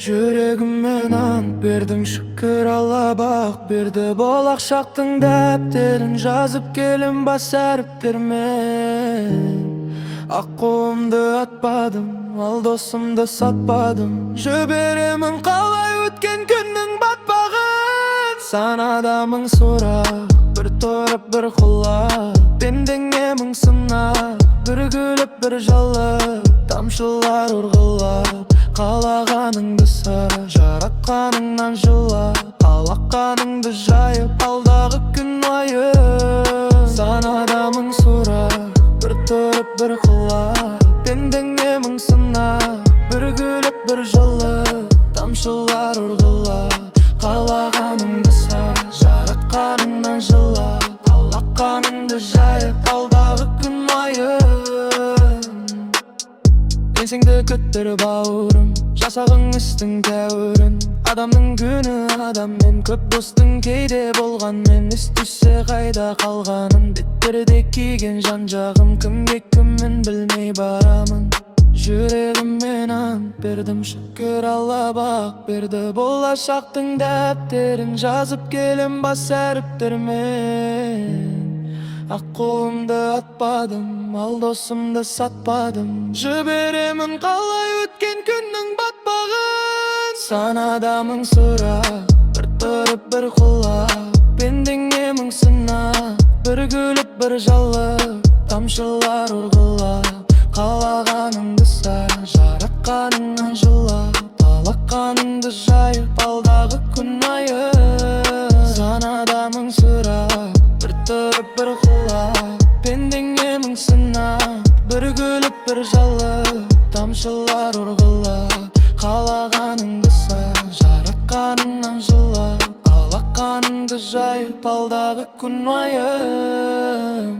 Жүрегіммен ант бердің, шүкір Алла бақ берді. Болақ шақтың дәптерін жазып келем бас әріптермен. Аққуымды атпадым, ал досымды сатпадым. Жіберемін қалай өткен күннің батпағын. Санадамың сұрақ, бір тұрып бір құлап. Пендеңе мың сынақ, бір күліп бір жалып. Тамшылар ұрғылап, қалағаныңды сара. Жаратқаныңнан жылап, қалаққаныңды жайып. Алдағы күн айып, санадамың сұрақ, бір тұрып бір құлап. Пендеңе мың сынақ, бір күліп бір жылып. Тамшылар ұрғылап, қалағаныңды сара. Жаратқаныңнан жылап, қалаққаныңды жайып. Алдағы күн айып. Сенсеңді күттір бауырым, жасағың істің тәуірін. Адамның күні адаммен, көп достың кейде болғанмен. Із-түзсе қайда қалғанын, беттерде киген жан-жағым. Кімге кіммін білмей барамын. Жүрегіммен ант бердім, шүкір Алла бақ берді. Болашақтың дәптерін жазып келем бас әріптермен. Аққуымды атпадым, ал досымды сатпадым. Жіберемін қалай өткен күннің батпағын. Санадамың сұрақ, бір тұрып бір құлап. Пендеңе мың сынақ, бір күліп бір жалып. Тамшылар ұрғылап, қалағаныңды сара. Жаратқаныңнан жылап, қалаққаныңды жайып. Алдағы күн айып, санадамың сұрақ, бір тұрып бір құлап. Пендеңе мың сынақ, бір күліп бір жалып. Тамшылар ұрғылап, қалағаныңды сара. Жаратқаныңнан жылап, қалаққаныңды жайып. Алдағы күн айып.